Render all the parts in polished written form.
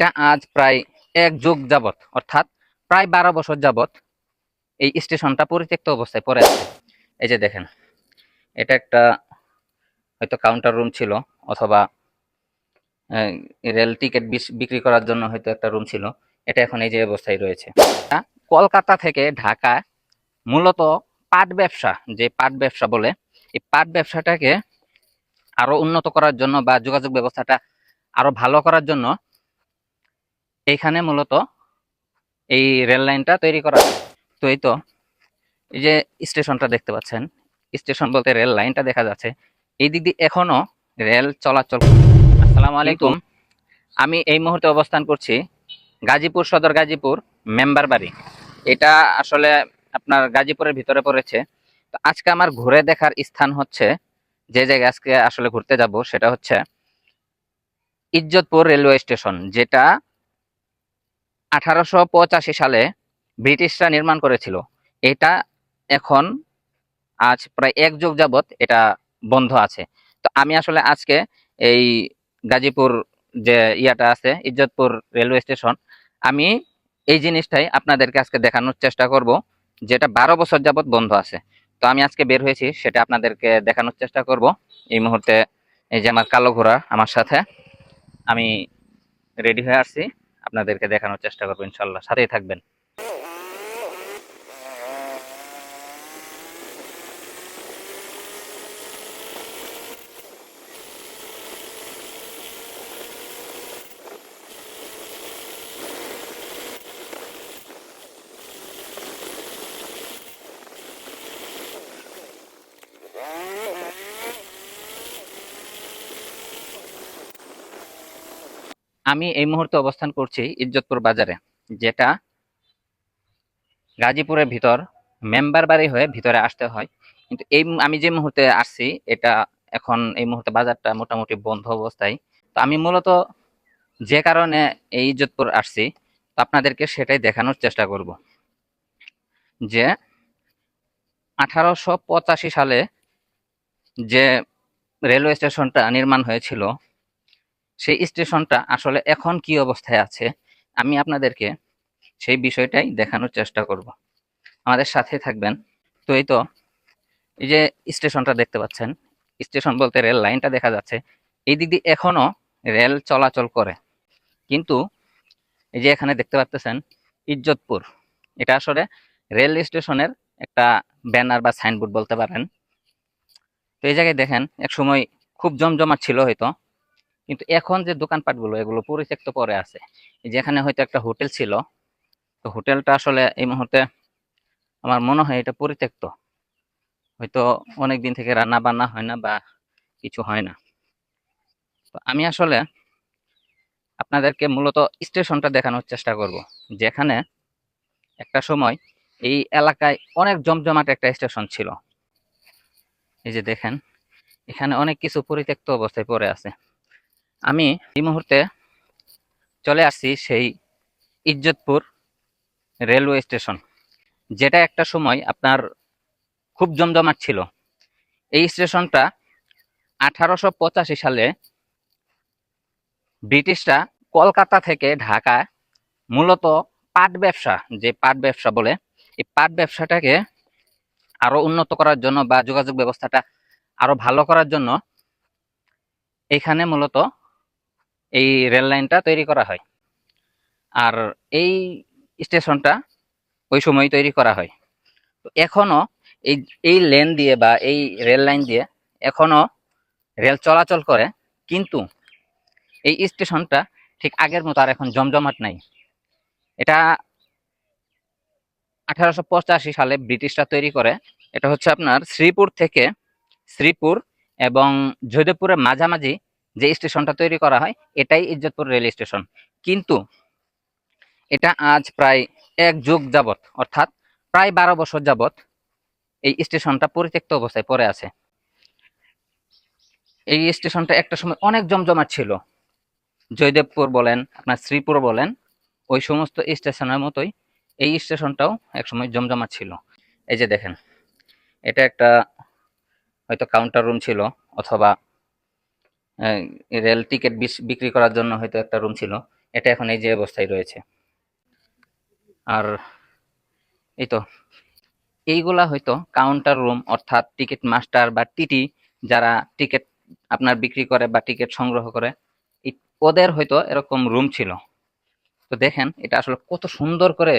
এটা আজ প্রায় এক যুগ যাবত, অর্থাৎ প্রায় 12 বছর যাবত এই স্টেশনটা পরিত্যক্ত অবস্থায় পড়ে আছে। এই যে দেখেন, এটা একটা হয়তো কাউন্টার রুম ছিল, অথবা রেল টিকিট বিক্রি করার জন্য হয়তো একটা রুম ছিল। এটা এখন এই যে অবস্থায় রয়েছে। কলকাতা থেকে ঢাকা মূলত পাট ব্যবসা, যে পাট ব্যবসা বলে, এই পাট ব্যবসাটাকে আরো উন্নত করার জন্য বা যোগাযোগ ব্যবস্থাটা আরো ভালো করার জন্য এইখানে মূলত এই রেল লাইনটা তৈরি করা হয়। তো এই তো, এই যে স্টেশনটা দেখতে পাচ্ছেন, স্টেশন বলতে রেল লাইনটা দেখা যাচ্ছে, এই দিক দিয়ে এখনো রেল চলাচল। আসসালামু আলাইকুম। আমি এই মুহূর্তে অবস্থান করছি গাজীপুর সদর, গাজীপুর মেম্বার বাড়ি। এটা আসলে আপনার গাজীপুরের ভিতরে পড়েছে। তো আজকে আমার ঘুরে দেখার স্থান হচ্ছে, যে জায়গায় আজকে আসলে ঘুরতে যাব সেটা হচ্ছে ইজ্জতপুর রেলওয়ে স্টেশন, যেটা 1885 সালে ব্রিটিশরা নির্মাণ করেছিল। এটা এখন আজ প্রায় এক যুগ যাবত এটা বন্ধ আছে। তো আমি আসলে আজকে এই গাজীপুর যে ইয়াটা আছে, ইজ্জতপুর রেলওয়ে স্টেশন, আমি এই জিনিসটাই আপনাদেরকে আজকে দেখানোর চেষ্টা করব, যেটা 12 বছর যাবত বন্ধ আছে। তো আমি আজকে বের হয়েছি, সেটা আপনাদেরকে দেখানোর চেষ্টা করব। এই মুহূর্তে এই যে আমার কালো ঘোড়া আমার সাথে, আমি রেডি হয়ে আসছি, আপনাদেরকে দেখানোর চেষ্টা করবো ইনশাল্লাহ, সাথেই থাকবেন। আমি এই মুহূর্তে অবস্থান করছি ইজ্জতপুর বাজারে, যেটা গাজীপুরের ভিতর মেম্বার বাড়ি হয়ে ভিতরে আসতে হয়। কিন্তু এই আমি যে মুহূর্তে আসছি, এটা এখন এই মুহূর্তে বাজারটা মোটামুটি বন্ধ অবস্থায়। তো আমি মূলত যে কারণে এই ইজ্জতপুর আসছি, তো আপনাদেরকে সেটাই দেখানোর চেষ্টা করব, যে 1885 সালে যে রেলওয়ে স্টেশনটা নির্মাণ হয়েছিল, সেই স্টেশনটা আসলে এখন কি অবস্থায় আছে, আমি আপনাদেরকে সেই বিষয়টাই দেখানোর চেষ্টা করব। আমাদের সাথে থাকবেন। তো এই তো, এই যে স্টেশনটা দেখতে পাচ্ছেন, স্টেশন বলতে রেল লাইনটা দেখা যাচ্ছে, এই দিক দিয়ে এখনো রেল চলাচল করে। কিন্তু এই যে এখানে দেখতে পাচ্ছেন ইজ্জতপুর, এটা আসলে রেল স্টেশনের একটা ব্যানার বা সাইনবোর্ড বলতে পারেন। তো এই জায়গায় দেখেন, এক সময় খুব জমজমাট ছিল হয়তো, কিন্তু এখন যে দোকানপাটগুলো এগুলো পরিত্যক্ত পড়ে আছে। এই যে এখানে হয়তো একটা হোটেল ছিল, তো হোটেলটা আসলে এই মুহূর্তে আমার মনে হয় এটা পরিত্যক্ত, হয়তো অনেকদিন থেকে রান্না বান্না হয় না বা কিছু হয় না। তো আমি আসলে আপনাদেরকে মূলত স্টেশনটা দেখানোর চেষ্টা করব, যেখানে একটা সময় এই এলাকায় অনেক জমজমাট একটা স্টেশন ছিল। এই যে দেখেন, এখানে অনেক কিছু পরিত্যক্ত অবস্থায় পড়ে আছে। আমি এই মুহূর্তে চলে আসছি সেই ইজ্জতপুর রেলওয়ে স্টেশন, যেটা একটা সময় আপনার খুব জমজমাট ছিল। এই স্টেশনটা 1885 সালে ব্রিটিশরা কলকাতা থেকে ঢাকা মূলত পাট ব্যবসা, যে পাট ব্যবসা বলে, এই পাট ব্যবসাটাকে আরো উন্নত করার জন্য বা যোগাযোগ ব্যবস্থাটা আরো ভালো করার জন্য এখানে মূলত এই রেল লাইনটা তৈরি করা হয়। আর এই স্টেশনটা ওই সময় তৈরি করা হয়। তো এখনো এই এই লেন দিয়ে বা এই রেল লাইন দিয়ে এখনো রেল চলাচল করে, কিন্তু এই স্টেশনটা ঠিক আগের মতো আর এখন জমজমাট নাই। এটা 1885 সালে ব্রিটিশরা তৈরি করে। এটা হচ্ছে আপনার শ্রীপুর থেকে, শ্রীপুর এবং জয়দেবপুরের মাঝামাঝি যে স্টেশনটা তৈরি করা হয়, এটাই ইজ্জতপুর রেল স্টেশন। কিন্তু এটা আজ প্রায় এক যুগ যাবত, অর্থাৎ প্রায় 12 বছর যাবত এই স্টেশনটা পরিত্যক্ত অবস্থায় পড়ে আছে। এই স্টেশনটা একটা সময় অনেক জমজমাট ছিল। জয়দেবপুর বলেন, আপনার শ্রীপুর বলেন, ওই সমস্ত স্টেশনের মতোই এই স্টেশনটাও একসময় জমজমাট ছিল। এই যে দেখেন, এটা একটা হয়তো কাউন্টার রুম ছিল, অথবা রেল টিকিট বিক্রি করার জন্য হয়তো একটা রুম ছিল। এটা এখন এই যে অবস্থায় রয়েছে। আর এই তো এইগুলা হয়তো কাউন্টার রুম, অর্থাৎ টিকিট মাস্টার বা টিটি যারা টিকিট আপনার বিক্রি করে বা টিকিট সংগ্রহ করে, ওদের হয়তো এরকম রুম ছিল। তো দেখেন এটা আসলে কত সুন্দর করে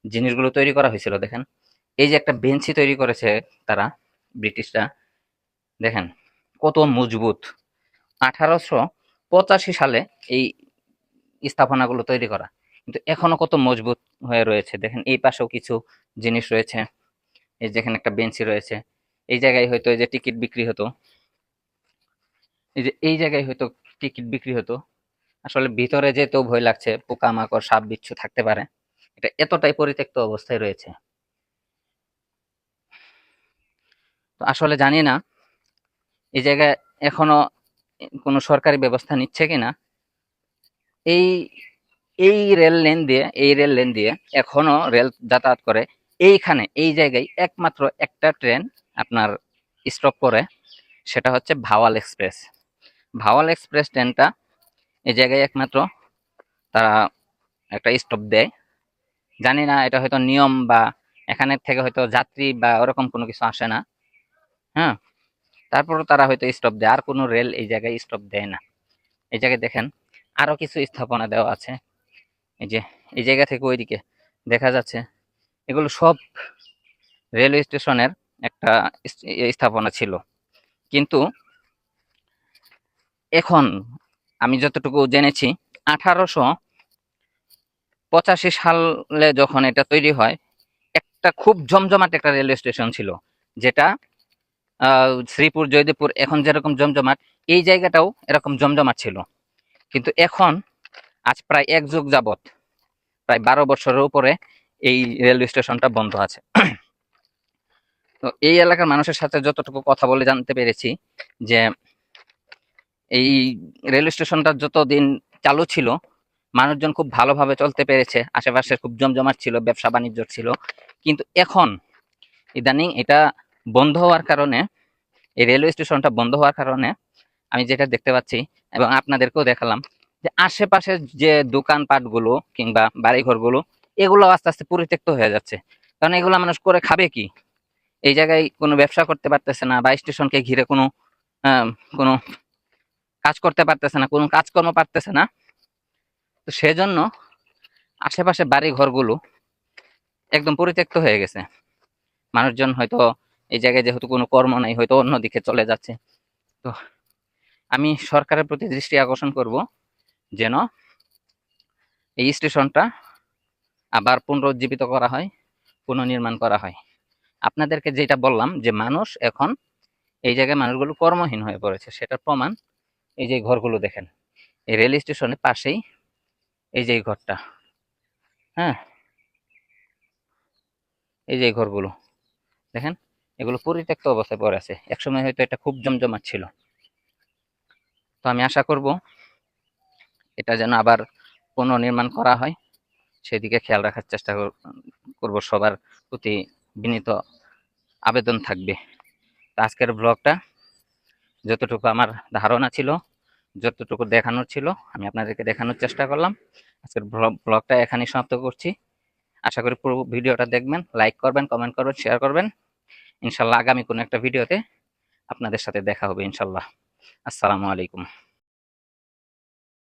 জিনিসগুলো তৈরি করা হয়েছিল। দেখেন এই যে একটা বেঞ্চি তৈরি করেছে তারা, ব্রিটিশরা, দেখেন কত মজবুত। 1885 সালে এই স্থাপনাগুলো তৈরি করা, কিন্তু এখনো কত মজবুত হয়ে রয়েছে। দেখেন এই পাশেও কিছু জিনিস রয়েছে, এই যেখানে একটা বেঞ্চি রয়েছে, এই জায়গায় হয়তো এই যে টিকিট বিক্রি হতো, এই যে এই জায়গায় হয়তো টিকিট বিক্রি হতো। আসলে ভিতরে যেতেও ভয় লাগছে, পোকামাকড় সাপ বিচ্ছু থাকতে পারে, এটা এতটাই পরিত্যক্ত অবস্থায় রয়েছে। তো আসলে জানি না এই জায়গায় এখনো কোনো সরকারি ব্যবস্থা নিচ্ছে কিনা। এই এই রেল লেন দিয়ে এখনো রেল যাতায়াত করে। এইখানে এই জায়গায় একমাত্র একটা ট্রেন আপনার স্টপ করে, সেটা হচ্ছে ভাওয়াল এক্সপ্রেস। ভাওয়াল এক্সপ্রেস ট্রেনটা এই জায়গায় একমাত্র তারা একটা স্টপ দেয়। জানি না এটা হয়তো নিয়ম, বা এখানের থেকে হয়তো যাত্রী বা ওরকম কোনো কিছু আসে না। হ্যাঁ, তারপরও তারা হয়তো স্টপ দেয়, আর কোনো রেল এই জায়গায় স্টপ দেয় না। এই জায়গায় দেখেন আরো কিছু স্থাপনা দেওয়া আছে। এই যে এই জায়গা থেকে ওইদিকে দেখা যাচ্ছে, এগুলো সব রেলওয়ে স্টেশনের একটা স্থাপনা ছিল। কিন্তু এখন আমি যতটুকু জেনেছি, 1885 সালে যখন এটা তৈরি হয়, একটা খুব জমজমাট একটা রেলওয়ে স্টেশন ছিল, যেটা শ্রীপুর জয়দেবপুর এখন যেরকম জমজমাট, এই জায়গাটাও এরকম জমজমাট ছিল। কিন্তু এখন আজ প্রায় 1 যুগ যাবত, প্রায় 12 বছরের উপরে এই রেলওয়ে স্টেশনটা বন্ধ আছে। তো এই এলাকার মানুষের সাথে যতটুকু কথা বলে জানতে পেরেছি যে এই রেলওয়ে স্টেশনটা যতদিন চালু ছিল, মানুষজন খুব ভালোভাবে চলতে পেরেছে, আশেপাশে খুব জমজমাট ছিল, ব্যবসা বাণিজ্য ছিল। কিন্তু এখন ইদানিং এটা বন্ধ হওয়ার কারণে, এই রেলওয়ে স্টেশনটা বন্ধ হওয়ার কারণে আমি যেটা দেখতে পাচ্ছি, এবং আপনাদেরকেও দেখালাম, যে আশেপাশে যে দোকানপাটগুলো কিংবা বাড়িঘরগুলো, এগুলো আস্তে আস্তে পরিত্যক্ত হয়ে যাচ্ছে। কারণ এগুলো মানুষ করে খাবে কি? এই জায়গায় কোনো ব্যবসা করতে পারতেছে না, বা স্টেশনকে ঘিরে কোনো আহ, কোনো কাজ করতে পারতেছে না, কোনো কাজকর্ম পারতেছে না। তো সেজন্য আশেপাশে বাড়ি ঘরগুলো একদম পরিত্যক্ত হয়ে গেছে। মানুষজন হয়তো এই জায়গায় যেহেতু কোনো কর্ম নাই, হয়তো অন্যদিকে চলে যাচ্ছে। তো আমি সরকারের প্রতি দৃষ্টি আকর্ষণ করব, যেন এই স্টেশনটা আবার পুনরুজ্জীবিত করা হয়, পুনর্নির্মাণ করা হয়। আপনাদেরকে যেটা বললাম যে মানুষ এখন এই জায়গায় মানুষগুলো কর্মহীন হয়ে পড়েছে, সেটার প্রমাণ এই যে ঘরগুলো দেখেন, এই রেল স্টেশনের পাশেই এই যে ঘরটা। হ্যাঁ, এই যে ঘরগুলো দেখেন, এগুলো পরিত্যক্ত অবস্থায় পড়ে আছে। একসময় হয়তো এটা খুব জমজমাট ছিল। তো আমি আশা করব এটা যেন আবার পুনর্নির্মাণ করা হয়, সেদিকে খেয়াল রাখার চেষ্টা করব। সবার প্রতি বিনীত আবেদন থাকবে। তো আজকের ব্লগটা যতটুকু আমার ধারণা ছিল, যতটুকু দেখানোর ছিল, আমি আপনাদেরকে দেখানোর চেষ্টা করলাম। আজকের ব্লগটা এখানেই সমাপ্ত করছি। আশা করি পুরো ভিডিওটা দেখবেন, লাইক করবেন, কমেন্ট করবেন, শেয়ার করবেন। ইনশাল্লাহ আগামী কোনো একটা ভিডিওতে আপনাদের সাথে দেখা হবে ইনশাল্লাহ। আসসালামু আলাইকুম।